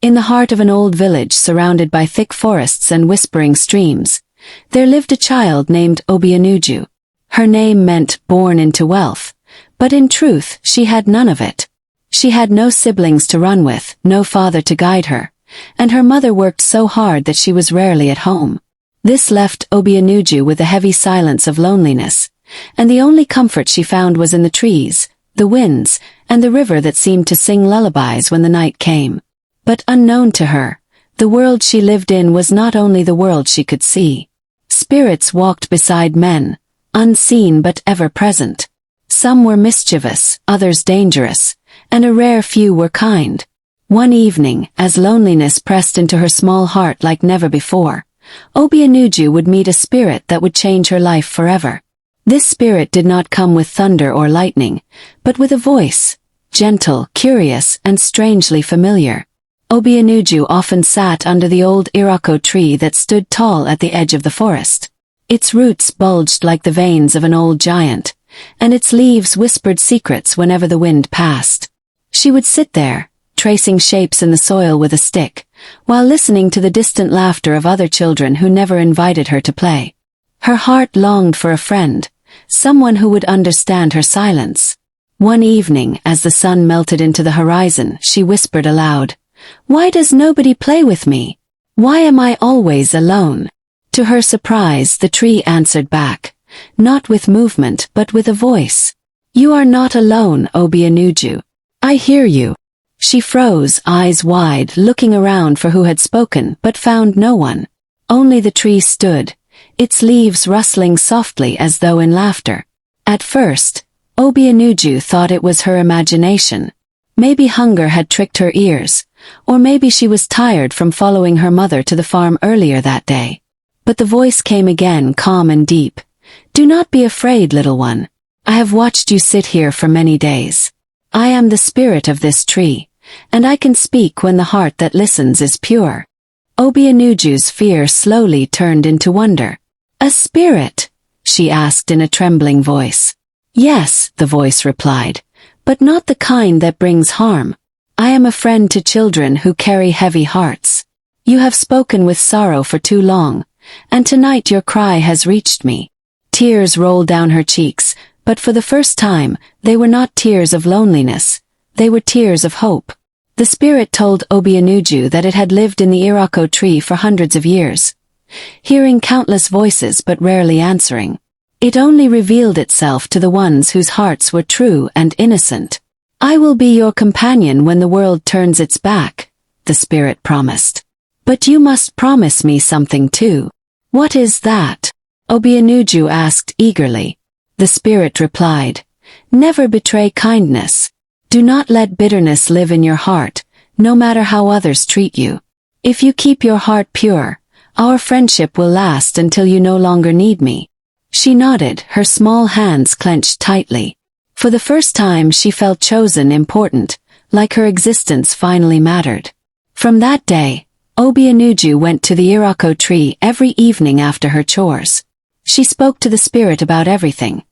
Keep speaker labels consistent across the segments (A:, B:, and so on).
A: In the heart of an old village surrounded by thick forests and whispering streams, there lived a child named Obianuju. Her name meant born into wealth, but in truth she had none of it. She had no siblings to run with, no father to guide her, and her mother worked so hard that she was rarely at home. This left Obianuju with a heavy silence of loneliness, and the only comfort she found was in the trees, the winds, and the river that seemed to sing lullabies when the night came. But unknown to her, the world she lived in was not only the world she could see. Spirits walked beside men, unseen but ever present. Some were mischievous, others dangerous, and a rare few were kind. One evening, as loneliness pressed into her small heart like never before, Obianuju would meet a spirit that would change her life forever. This spirit did not come with thunder or lightning, but with a voice, gentle, curious, and strangely familiar. Obianuju often sat under the old iroko tree that stood tall at the edge of the forest. Its roots bulged like the veins of an old giant, and its leaves whispered secrets whenever the wind passed. She would sit there, tracing shapes in the soil with a stick, while listening to the distant laughter of other children who never invited her to play. Her heart longed for a friend, someone who would understand her silence. One evening, as the sun melted into the horizon, she whispered aloud, "Why does nobody play with me? Why am I always alone?" To her surprise, the tree answered back, not with movement but with a voice. "You are not alone, Obianuju. I hear you." She froze, eyes wide, looking around for who had spoken, but found no one. Only the tree stood, its leaves rustling softly as though in laughter. At first, Obianuju thought it was her imagination. Maybe hunger had tricked her ears, or maybe she was tired from following her mother to the farm earlier that day. But the voice came again, calm and deep. "Do not be afraid, little one. I have watched you sit here for many days. I am the spirit of this tree, and I can speak when the heart that listens is pure." Obianuju's fear slowly turned into wonder. "A spirit?" she asked in a trembling voice. "Yes," the voice replied, "but not the kind that brings harm. I am a friend to children who carry heavy hearts. You have spoken with sorrow for too long, and tonight your cry has reached me." Tears rolled down her cheeks, but for the first time, they were not tears of loneliness, they were tears of hope. The spirit told Obianuju that it had lived in the iroko tree for hundreds of years, hearing countless voices but rarely answering. It only revealed itself to the ones whose hearts were true and innocent. "I will be your companion when the world turns its back," the spirit promised. "But you must promise me something too." "What is that?" Obianuju asked eagerly. The spirit replied, "Never betray kindness. Do not let bitterness live in your heart, no matter how others treat you. If you keep your heart pure, our friendship will last until you no longer need me." She nodded, her small hands clenched tightly. For the first time she felt chosen, important, like her existence finally mattered. From that day, Obianuju went to the iroko tree every evening after her chores. She spoke to the spirit about everything.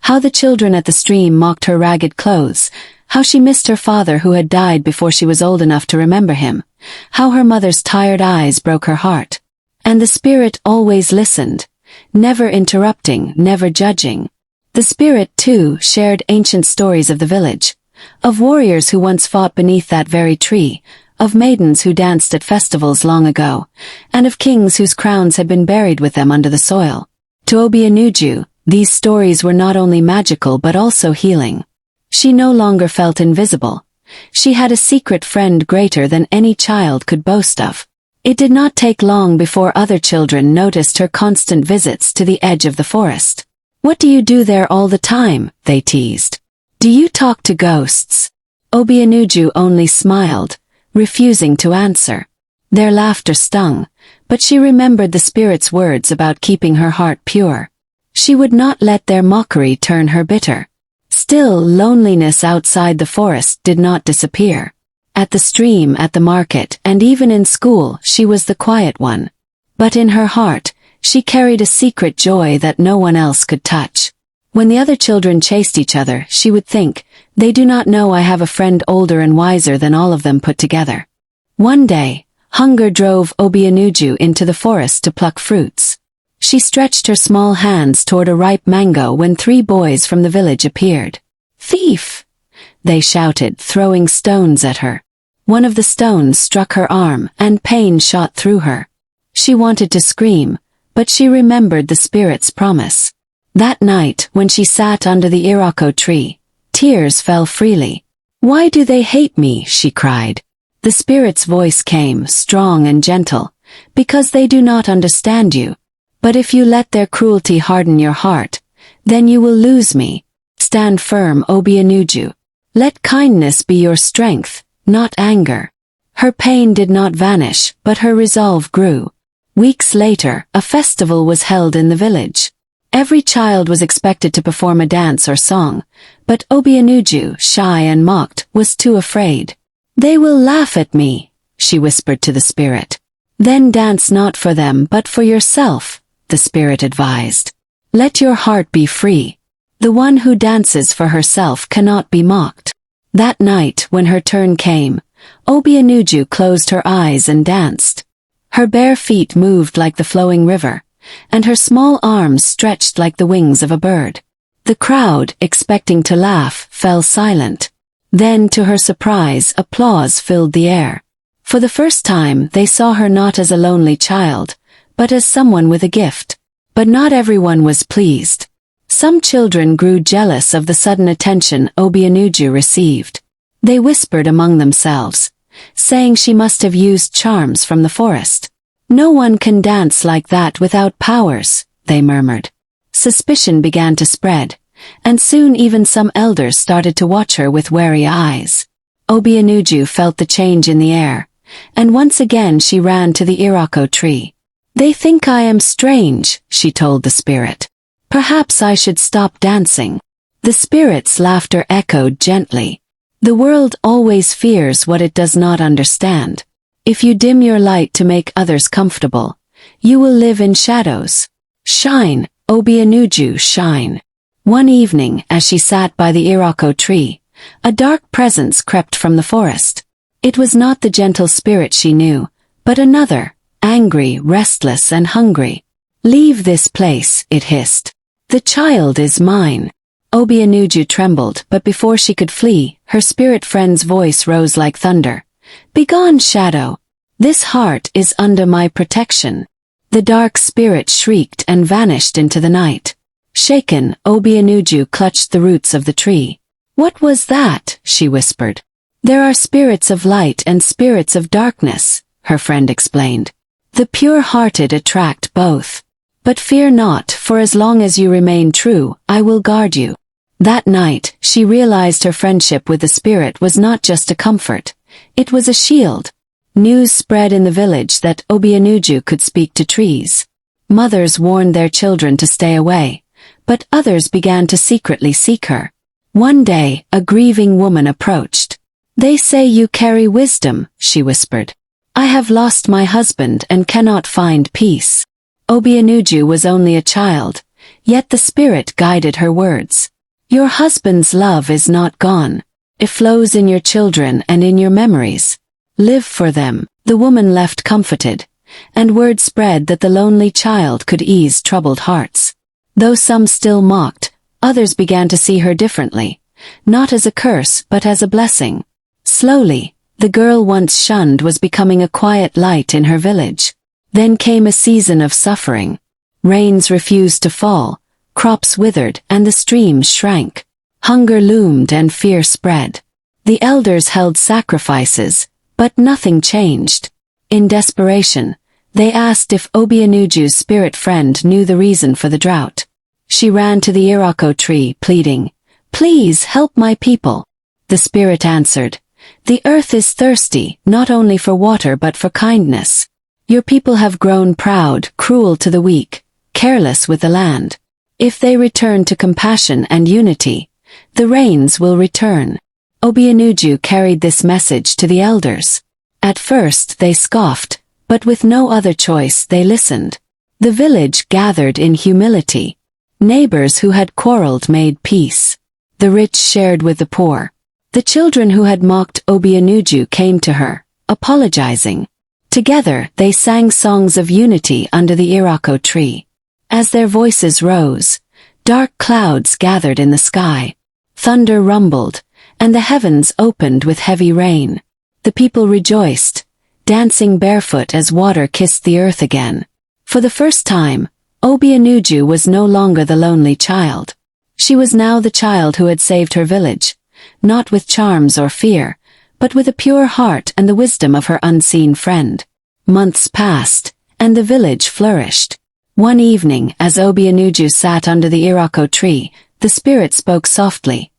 A: How the children at the stream mocked her ragged clothes, how she missed her father who had died before she was old enough to remember him, how her mother's tired eyes broke her heart. And the spirit always listened, never interrupting, never judging. The spirit, too, shared ancient stories of the village, of warriors who once fought beneath that very tree, of maidens who danced at festivals long ago, and of kings whose crowns had been buried with them under the soil. To Obianuju, these stories were not only magical but also healing. She no longer felt invisible. She had a secret friend greater than any child could boast of. It did not take long before other children noticed her constant visits to the edge of the forest. "What do you do there all the time?" they teased. "Do you talk to ghosts?" Obianuju only smiled, refusing to answer. Their laughter stung, but she remembered the spirit's words about keeping her heart pure. She would not let their mockery turn her bitter. Still, loneliness outside the forest did not disappear. At the stream, at the market, and even in school, she was the quiet one. But in her heart, she carried a secret joy that no one else could touch. When the other children chased each other, she would think, "They do not know I have a friend older and wiser than all of them put together." One day, hunger drove Obianuju into the forest to pluck fruits. She stretched her small hands toward a ripe mango when 3 boys from the village appeared. "Thief!" they shouted, throwing stones at her. One of the stones struck her arm, and pain shot through her. She wanted to scream, but she remembered the spirit's promise. That night, when she sat under the iroko tree, tears fell freely. "Why do they hate me?" she cried. The spirit's voice came, strong and gentle, "Because they do not understand you. But if you let their cruelty harden your heart, then you will lose me. Stand firm, Obianuju. Let kindness be your strength, not anger." Her pain did not vanish, but her resolve grew. Weeks later, a festival was held in the village. Every child was expected to perform a dance or song, but Obianuju, shy and mocked, was too afraid. "They will laugh at me," she whispered to the spirit. "Then dance not for them but for yourself," the spirit advised. "Let your heart be free. The one who dances for herself cannot be mocked." That night, when her turn came, Obianuju closed her eyes and danced. Her bare feet moved like the flowing river, and her small arms stretched like the wings of a bird. The crowd, expecting to laugh, fell silent. Then, to her surprise, applause filled the air. For the first time, they saw her not as a lonely child, but as someone with a gift. But not everyone was pleased. Some children grew jealous of the sudden attention Obianuju received. They whispered among themselves, saying she must have used charms from the forest. "No one can dance like that without powers," they murmured. Suspicion began to spread, and soon even some elders started to watch her with wary eyes. Obianuju felt the change in the air, and once again she ran to the iroko tree. "They think I am strange," she told the spirit. "Perhaps I should stop dancing." The spirit's laughter echoed gently. "The world always fears what it does not understand. If you dim your light to make others comfortable, you will live in shadows. Shine, Obianuju, shine." One evening, as she sat by the iroko tree, a dark presence crept from the forest. It was not the gentle spirit she knew, but another, angry, restless, and hungry. "Leave this place," it hissed. "The child is mine." Obianuju trembled, but before she could flee, her spirit friend's voice rose like thunder. "Begone, shadow! This heart is under my protection." The dark spirit shrieked and vanished into the night. Shaken, Obianuju clutched the roots of the tree. "What was that?" she whispered. "There are spirits of light and spirits of darkness," her friend explained. "The pure-hearted attract both. But fear not, for as long as you remain true, I will guard you." That night, she realized her friendship with the spirit was not just a comfort. It was a shield. News spread in the village that Obianuju could speak to trees. Mothers warned their children to stay away, but others began to secretly seek her. One day, a grieving woman approached. "They say you carry wisdom," she whispered. "I have lost my husband and cannot find peace." Obianuju was only a child, yet the spirit guided her words. "Your husband's love is not gone. It flows in your children and in your memories. Live for them." The woman left comforted, and word spread that the lonely child could ease troubled hearts. Though some still mocked, others began to see her differently, not as a curse but as a blessing. Slowly, the girl once shunned was becoming a quiet light in her village. Then came a season of suffering. Rains refused to fall, crops withered, and the streams shrank. Hunger loomed and fear spread. The elders held sacrifices, but nothing changed. In desperation, they asked if Obianuju's spirit friend knew the reason for the drought. She ran to the iroko tree, pleading, "Please help my people." The spirit answered, "The earth is thirsty, not only for water but for kindness. Your people have grown proud, cruel to the weak, careless with the land. If they return to compassion and unity, the rains will return." Obianuju carried this message to the elders. At first they scoffed, but with no other choice they listened. The village gathered in humility. Neighbors who had quarreled made peace. The rich shared with the poor. The children who had mocked Obianuju came to her, apologizing. Together, they sang songs of unity under the iroko tree. As their voices rose, dark clouds gathered in the sky. Thunder rumbled, and the heavens opened with heavy rain. The people rejoiced, dancing barefoot as water kissed the earth again. For the first time, Obianuju was no longer the lonely child. She was now the child who had saved her village, not with charms or fear, but with a pure heart and the wisdom of her unseen friend. Months passed, and the village flourished. One evening, as Obianuju sat under the iroko tree, the spirit spoke softly.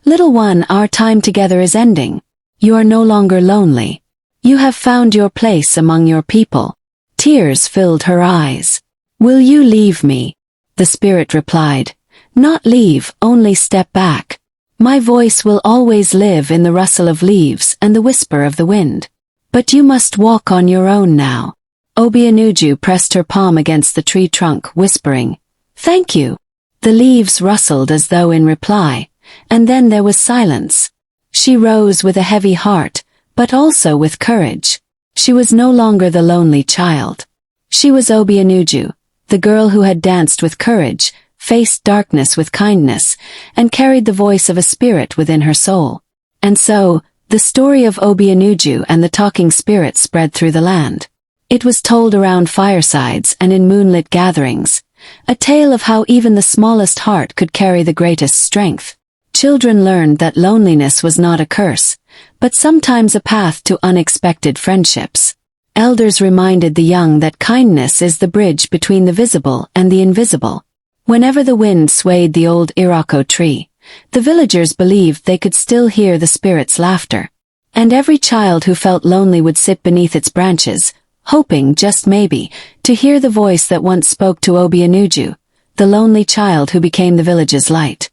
A: "Little one, our time together is ending. You are no longer lonely. You have found your place among your people." Tears filled her eyes. "Will you leave me?" The spirit replied. "Not leave, only step back. My voice will always live in the rustle of leaves and the whisper of the wind. But you must walk on your own now." Obianuju pressed her palm against the tree trunk, whispering, "Thank you." The leaves rustled as though in reply, and then there was silence. She rose with a heavy heart, but also with courage. She was no longer the lonely child. She was Obianuju, the girl who had danced with courage, faced darkness with kindness, and carried the voice of a spirit within her soul. And so, the story of Obianuju and the talking spirit spread through the land. It was told around firesides and in moonlit gatherings, a tale of how even the smallest heart could carry the greatest strength. Children learned that loneliness was not a curse, but sometimes a path to unexpected friendships. Elders reminded the young that kindness is the bridge between the visible and the invisible. Whenever the wind swayed the old iroko tree, the villagers believed they could still hear the spirit's laughter. And every child who felt lonely would sit beneath its branches, hoping, just maybe, to hear the voice that once spoke to Obianuju, the lonely child who became the village's light.